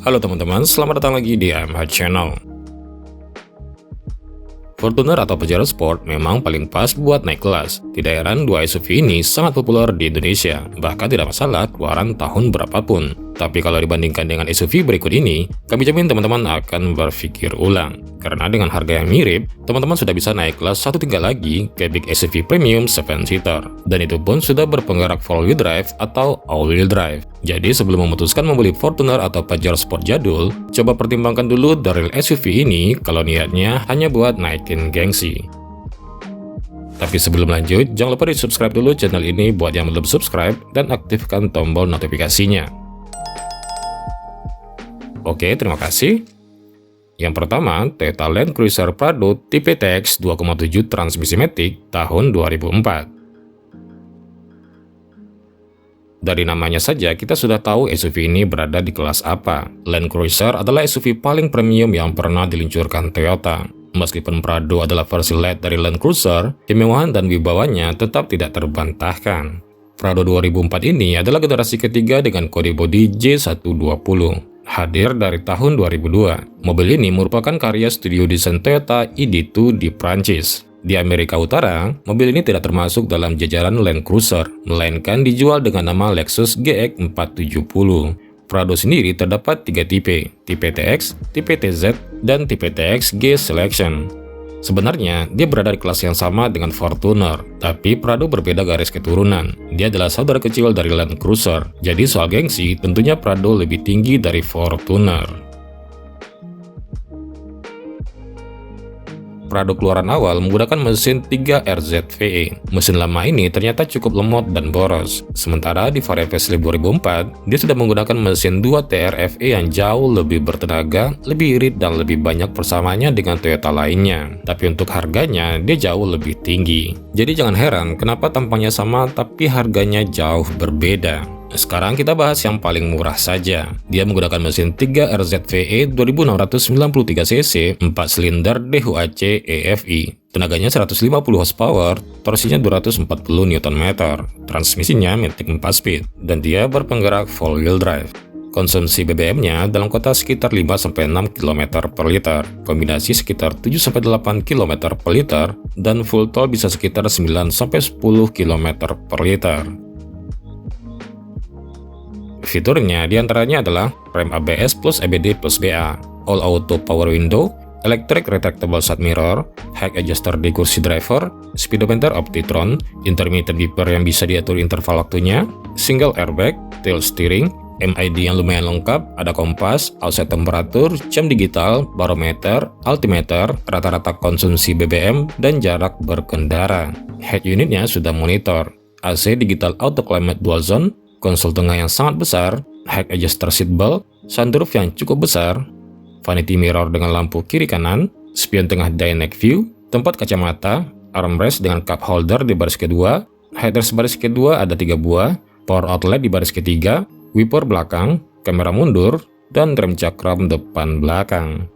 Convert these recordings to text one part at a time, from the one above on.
Halo teman-teman, selamat datang lagi di AMH Channel. Fortuner atau Pajero Sport memang paling pas buat naik kelas. Tidak heran dua SUV ini sangat populer di Indonesia, bahkan tidak masalah keluaran tahun berapapun. Tapi kalau dibandingkan dengan SUV berikut ini, kami jamin teman-teman akan berpikir ulang. Karena dengan harga yang mirip, teman-teman sudah bisa naik kelas satu tingkat lagi ke big SUV premium 7-seater. Dan itu pun sudah berpenggerak 4-wheel drive atau all-wheel drive. Jadi sebelum memutuskan membeli Fortuner atau Pajero Sport jadul, coba pertimbangkan dulu dari SUV ini kalau niatnya hanya buat naikin gengsi. Tapi sebelum lanjut, jangan lupa di subscribe dulu channel ini buat yang belum subscribe dan aktifkan tombol notifikasinya. Oke, terima kasih. Yang pertama, Toyota Land Cruiser Prado tipe TX 2,7 transmisi matic tahun 2004. Dari namanya saja kita sudah tahu SUV ini berada di kelas apa. Land Cruiser adalah SUV paling premium yang pernah diluncurkan Toyota. Meskipun Prado adalah versi LED dari Land Cruiser, kemewahan dan wibawanya tetap tidak terbantahkan. Prado 2004 ini adalah generasi ketiga dengan kode bodi J120. Hadir dari tahun 2002. Mobil ini merupakan karya studio desain Toyota ID2 di Prancis. Di Amerika Utara, mobil ini tidak termasuk dalam jajaran Land Cruiser, melainkan dijual dengan nama Lexus GX 470. Prado sendiri terdapat 3 tipe TX, tipe TZ, dan tipe TX G Selection. Sebenarnya, dia berada di kelas yang sama dengan Fortuner, tapi Prado berbeda garis keturunan. Dia adalah saudara kecil dari Land Cruiser, jadi soal gengsi tentunya Prado lebih tinggi dari Fortuner. Prado keluaran awal menggunakan mesin 3RZ-VE. Mesin lama ini ternyata cukup lemot dan boros. Sementara di varian facelift 2004, dia sudah menggunakan mesin 2TR-FE yang jauh lebih bertenaga, lebih irit dan lebih banyak persamaannya dengan Toyota lainnya. Tapi untuk harganya, dia jauh lebih tinggi. Jadi jangan heran kenapa tampangnya sama tapi harganya jauh berbeda. Sekarang kita bahas yang paling murah saja. Dia menggunakan mesin 3RZ-VE 2693 cc 4 silinder DHC EFI. Tenaganya 150 horsepower, torsinya 240 Nm, transmisinya matic 4 speed, dan dia berpenggerak 4-wheel drive. Konsumsi BBM-nya dalam kota sekitar 5-6 km per liter, kombinasi sekitar 7-8 km per liter, dan full tol bisa sekitar 9-10 km per liter. Fiturnya diantaranya adalah rem ABS plus EBD plus BA, all auto power window, electric retractable side mirror, height adjuster di kursi driver, speedometer Optitron, intermittent beeper yang bisa diatur interval waktunya, single airbag, tilt steering, MID yang lumayan lengkap, ada kompas, offset temperatur, jam digital, barometer, altimeter, rata-rata konsumsi BBM, dan jarak berkendara. Head unitnya sudah monitor, AC digital auto climate dual zone, konsol tengah yang sangat besar, height adjuster seat belt, sunroof yang cukup besar, vanity mirror dengan lampu kiri kanan, spion tengah dynamic view, tempat kacamata, armrest dengan cup holder di baris kedua, headrest baris kedua ada 3 buah, power outlet di baris ketiga, wiper belakang, kamera mundur, dan rem cakram depan belakang.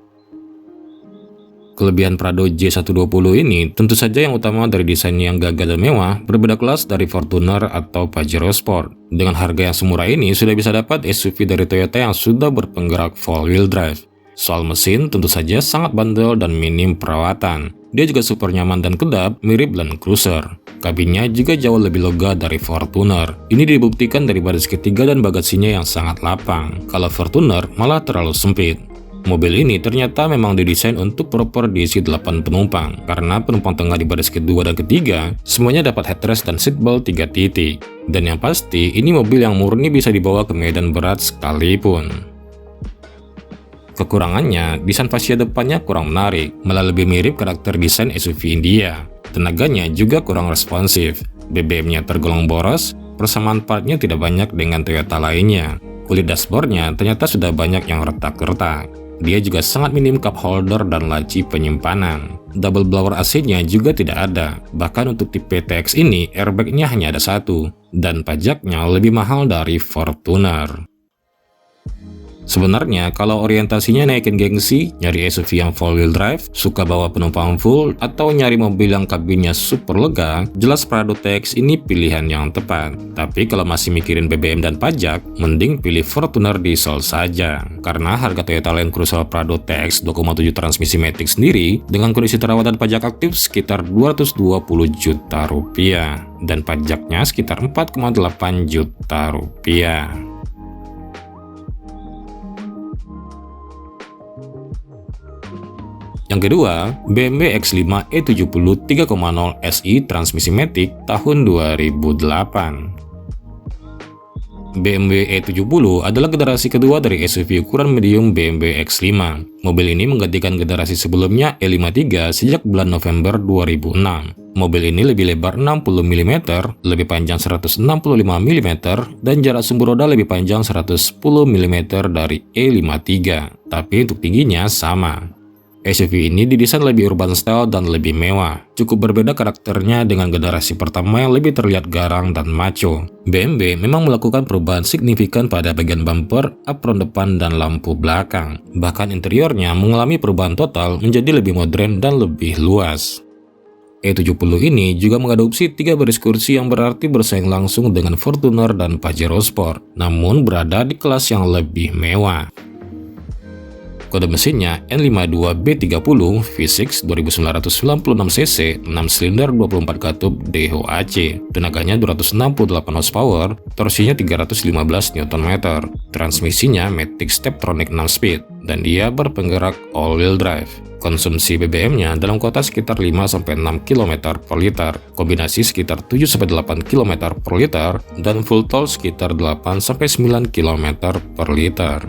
Kelebihan Prado J120 ini tentu saja yang utama dari desain yang gagah dan mewah, berbeda kelas dari Fortuner atau Pajero Sport. Dengan harga yang semurah ini sudah bisa dapat SUV dari Toyota yang sudah berpenggerak 4-wheel drive. Soal mesin tentu saja sangat bandel dan minim perawatan. Dia juga super nyaman dan kedap, mirip Land Cruiser. Kabinnya juga jauh lebih lega dari Fortuner. Ini dibuktikan dari baris ketiga dan bagasinya yang sangat lapang. Kalau Fortuner malah terlalu sempit. Mobil ini ternyata memang didesain untuk proper diisi 8 penumpang, karena penumpang tengah di baris kedua dan ketiga semuanya dapat headrest dan seatbelt 3 titik. Dan yang pasti, ini mobil yang murni bisa dibawa ke medan berat sekalipun. Kekurangannya, desain fascia depannya kurang menarik, malah lebih mirip karakter desain SUV India. Tenaganya juga kurang responsif, BBM-nya tergolong boros, persamaan partnya tidak banyak dengan Toyota lainnya. Kulit dashboardnya ternyata sudah banyak yang retak-retak. Dia juga sangat minim cup holder dan laci penyimpanan. Double blower AC-nya juga tidak ada. Bahkan untuk tipe TX ini, airbag-nya hanya ada 1. Dan pajaknya lebih mahal dari Fortuner. Sebenarnya kalau orientasinya naikin gengsi, nyari SUV yang 4-wheel drive, suka bawa penumpang full, atau nyari mobil yang kabinnya super lega, jelas Prado TX ini pilihan yang tepat. Tapi kalau masih mikirin BBM dan pajak, mending pilih Fortuner diesel saja. Karena harga Toyota Land Cruiser Prado TX 2,7 transmisi matic sendiri dengan kondisi terawat dan pajak aktif sekitar 220 juta rupiah dan pajaknya sekitar 4,8 juta rupiah. Yang kedua, BMW X5 E70 3.0 SI transmisi matic tahun 2008. BMW E70 adalah generasi kedua dari SUV ukuran medium BMW X5. Mobil ini menggantikan generasi sebelumnya E53 sejak bulan November 2006. Mobil ini lebih lebar 60 mm, lebih panjang 165 mm, dan jarak sumbu roda lebih panjang 110 mm dari E53, tapi untuk tingginya sama. SUV ini didesain lebih urban style dan lebih mewah. Cukup berbeda karakternya dengan generasi pertama yang lebih terlihat garang dan macho. BMW memang melakukan perubahan signifikan pada bagian bumper, apron depan, dan lampu belakang. Bahkan interiornya mengalami perubahan total menjadi lebih modern dan lebih luas. E70 ini juga mengadopsi 3 baris kursi yang berarti bersaing langsung dengan Fortuner dan Pajero Sport, namun berada di kelas yang lebih mewah. Kode mesinnya N52B30 V6 2996cc 6 silinder 24 katup DHC, tenaganya 268 horsepower, torsinya 315 Nm, transmisinya Matic Steptronic 6 speed, dan dia berpenggerak all-wheel drive. Konsumsi BBM-nya dalam kota sekitar 5-6 km per liter, kombinasi sekitar 7-8 km per liter, dan full tol sekitar 8-9 km per liter.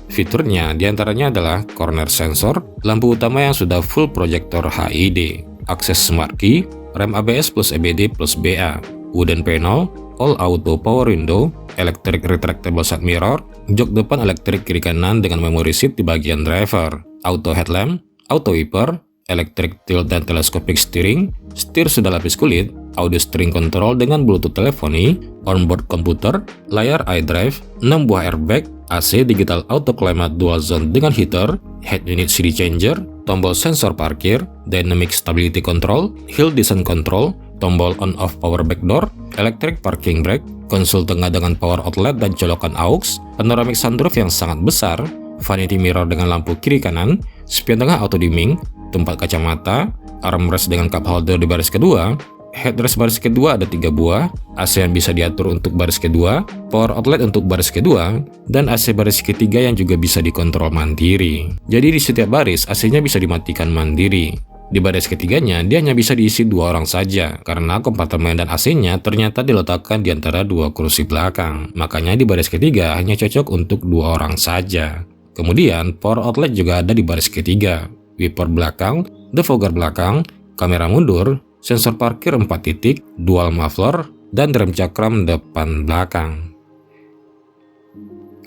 Fiturnya diantaranya adalah corner sensor, lampu utama yang sudah full proyektor HID, akses smart key, rem ABS plus EBD plus BA, wooden panel, all auto power window, electric retractable side mirror, jok depan elektrik kiri kanan dengan memory seat di bagian driver, auto headlamp, auto wiper, electric tilt dan telescopic steering, setir sudah lapis kulit, audio steering control dengan bluetooth teleponi, onboard komputer, layar iDrive, 6 buah airbag, AC digital auto climate dual zone dengan heater, head unit CD changer, tombol sensor parkir, dynamic stability control, hill descent control, tombol on off power back door, electric parking brake, konsol tengah dengan power outlet dan colokan aux, panoramic sunroof yang sangat besar, vanity mirror dengan lampu kiri kanan, spion tengah auto dimming, tempat kacamata, armrest dengan cup holder di baris kedua, headrest baris kedua ada 3 buah, AC yang bisa diatur untuk baris kedua, power outlet untuk baris kedua, dan AC baris ketiga yang juga bisa dikontrol mandiri. Jadi di setiap baris AC-nya bisa dimatikan mandiri. Di baris ketiganya dia hanya bisa diisi 2 orang saja, karena kompartemen dan AC-nya ternyata diletakkan di antara 2 kursi belakang. Makanya di baris ketiga hanya cocok untuk 2 orang saja. Kemudian power outlet juga ada di baris ketiga, wiper belakang, defogger belakang, kamera mundur, sensor parkir 4 titik, dual muffler, dan rem cakram depan belakang.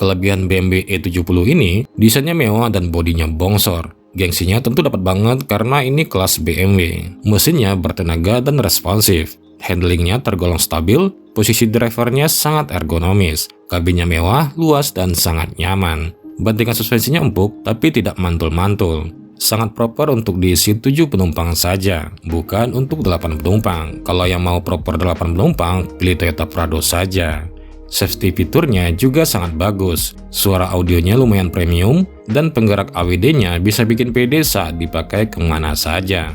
Kelebihan BMW E70 ini, desainnya mewah dan bodinya bongsor. Gengsinya tentu dapat banget karena ini kelas BMW. Mesinnya bertenaga dan responsif. Handlingnya tergolong stabil, posisi drivernya sangat ergonomis. Kabinnya mewah, luas, dan sangat nyaman. Bantingan suspensinya empuk, tapi tidak mantul-mantul. Sangat proper untuk diisi 7 penumpang saja, bukan untuk 8 penumpang. Kalau yang mau proper 8 penumpang, pilih Toyota Prado saja. Safety fiturnya juga sangat bagus. Suara audionya lumayan premium, dan penggerak AWD-nya bisa bikin pede saat dipakai kemana saja.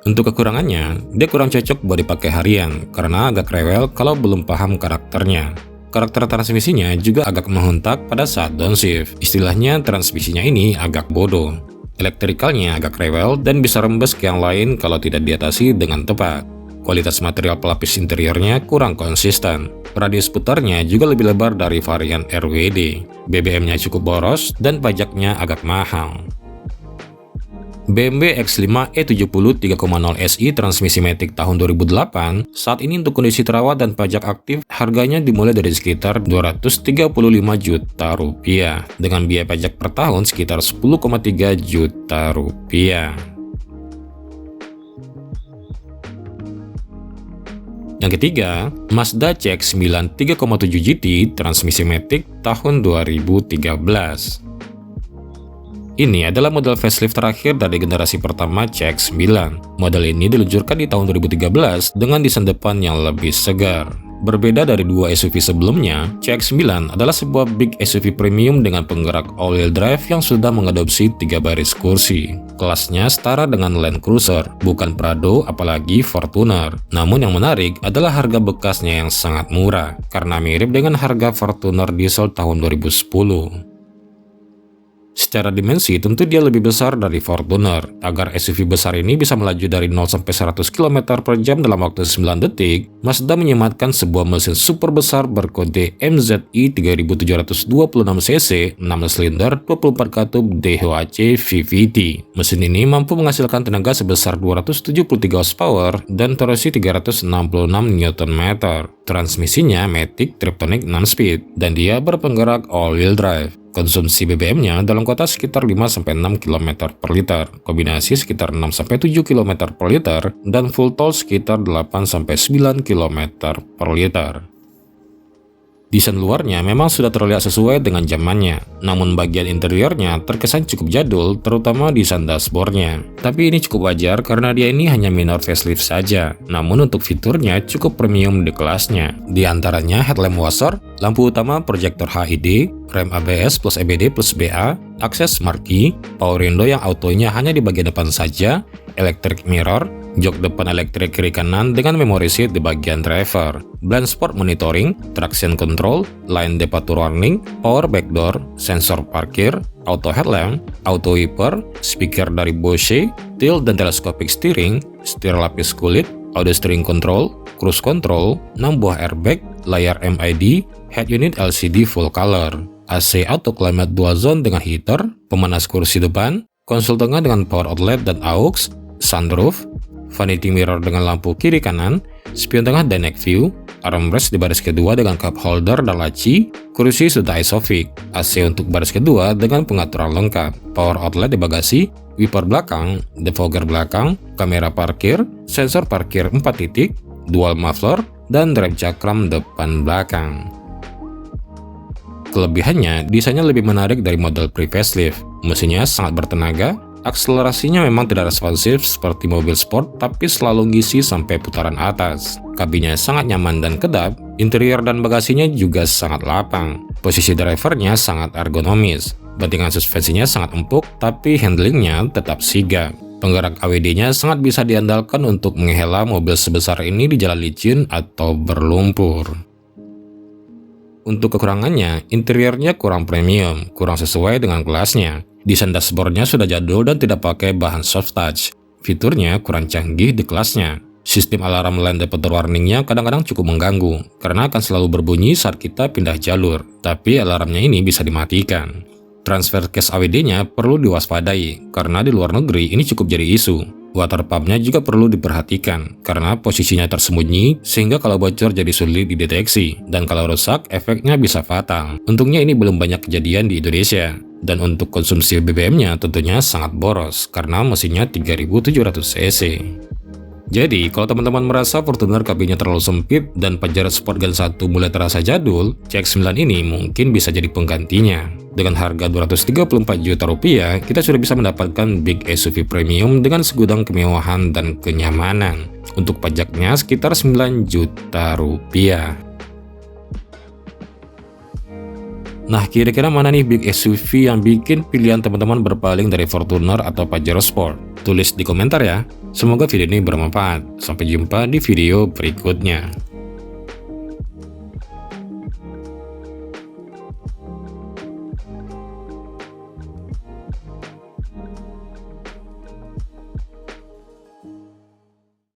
Untuk kekurangannya, dia kurang cocok buat dipakai harian, karena agak rewel kalau belum paham karakternya. Karakter transmisinya juga agak menghuntak pada saat downshift. Istilahnya transmisinya ini agak bodoh. Elektrikalnya agak rewel dan bisa rembes ke yang lain kalau tidak diatasi dengan tepat. Kualitas material pelapis interiornya kurang konsisten. Radius putarnya juga lebih lebar dari varian RWD. BBM-nya cukup boros dan pajaknya agak mahal. BMW X5 E70 3.0 SI transmisi matic tahun 2008 saat ini untuk kondisi terawat dan pajak aktif harganya dimulai dari sekitar 235 juta rupiah dengan biaya pajak per tahun sekitar 10,3 juta rupiah. Yang ketiga, Mazda CX-9 3,7 GT transmisi matic tahun 2013. Ini adalah model facelift terakhir dari generasi pertama CX-9. Model ini diluncurkan di tahun 2013 dengan desain depan yang lebih segar. Berbeda dari dua SUV sebelumnya, CX-9 adalah sebuah big SUV premium dengan penggerak all-wheel drive yang sudah mengadopsi 3 baris kursi. Kelasnya setara dengan Land Cruiser, bukan Prado apalagi Fortuner. Namun yang menarik adalah harga bekasnya yang sangat murah, karena mirip dengan harga Fortuner diesel tahun 2010. Secara dimensi, tentu dia lebih besar dari Fortuner. Agar SUV besar ini bisa melaju dari 0 sampai 100 km per jam dalam waktu 9 detik, Mazda menyematkan sebuah mesin super besar berkode MZI 3726cc 6 silinder 24 katup DHC VVT. Mesin ini mampu menghasilkan tenaga sebesar 273 horsepower dan torsi 366 Nm. Transmisinya matic Triptonic 6-speed dan dia berpenggerak all-wheel drive. Konsumsi BBM-nya dalam kota sekitar 5-6 km per liter, kombinasi sekitar 6-7 km per liter, dan full tol sekitar 8-9 km per liter. Desain luarnya memang sudah terlihat sesuai dengan zamannya, namun bagian interiornya terkesan cukup jadul, terutama desain dashboardnya. Tapi ini cukup wajar karena dia ini hanya minor facelift saja, namun untuk fiturnya cukup premium di kelasnya. Di antaranya headlamp washer, lampu utama proyektor HID, rem ABS plus EBD plus BA, akses smart key, power window yang autonya hanya di bagian depan saja, electric mirror, jok depan elektrik kiri kanan dengan memory seat di bagian driver, blind spot monitoring, traction control, line departure warning, power back door, sensor parkir, auto headlamp, auto wiper, speaker dari Bose, tilt dan telescopic steering, setir lapis kulit, audio steering control, cruise control, 6 buah airbag, layar MID, head unit LCD full color, AC auto climate dual zone dengan heater, pemanas kursi depan, konsol tengah dengan power outlet dan aux, sunroof, vanity mirror dengan lampu kiri kanan, spion tengah dynamic view, armrest di baris kedua dengan cup holder dan laci, kursi sudah isofix, AC untuk baris kedua dengan pengaturan lengkap, power outlet di bagasi, wiper belakang, defogger belakang, kamera parkir, sensor parkir 4 titik, dual muffler, dan drive cakram depan belakang. Kelebihannya, desainnya lebih menarik dari model pre-facelift. Mesinnya sangat bertenaga, akselerasinya memang tidak responsif seperti mobil sport, tapi selalu ngisi sampai putaran atas. Kabinnya sangat nyaman dan kedap, interior dan bagasinya juga sangat lapang. Posisi drivernya sangat ergonomis, bantingan suspensinya sangat empuk, tapi handlingnya tetap sigap. Penggerak AWD-nya sangat bisa diandalkan untuk menghela mobil sebesar ini di jalan licin atau berlumpur. Untuk kekurangannya, interiornya kurang premium, kurang sesuai dengan kelasnya. Desain dashboardnya sudah jadul dan tidak pakai bahan soft touch. Fiturnya kurang canggih di kelasnya. Sistem alarm line departure warningnya kadang-kadang cukup mengganggu, karena akan selalu berbunyi saat kita pindah jalur, tapi alarmnya ini bisa dimatikan. Transfer case AWD-nya perlu diwaspadai, karena di luar negeri ini cukup jadi isu. Water pump-nya juga perlu diperhatikan, karena posisinya tersembunyi, sehingga kalau bocor jadi sulit dideteksi, dan kalau rusak, efeknya bisa fatal. Untungnya ini belum banyak kejadian di Indonesia. Dan untuk konsumsi BBM-nya tentunya sangat boros, karena mesinnya 3700 cc. Jadi, kalau teman-teman merasa Fortuner kabinnya terlalu sempit dan Pajero Sport Gen 1 mulai terasa jadul, CX-9 ini mungkin bisa jadi penggantinya. Dengan harga Rp234 juta, kita sudah bisa mendapatkan big SUV premium dengan segudang kemewahan dan kenyamanan. Untuk pajaknya sekitar Rp9 juta. Nah, kira-kira mana nih big SUV yang bikin pilihan teman-teman berpaling dari Fortuner atau Pajero Sport? Tulis di komentar ya. Semoga video ini bermanfaat. Sampai jumpa di video berikutnya.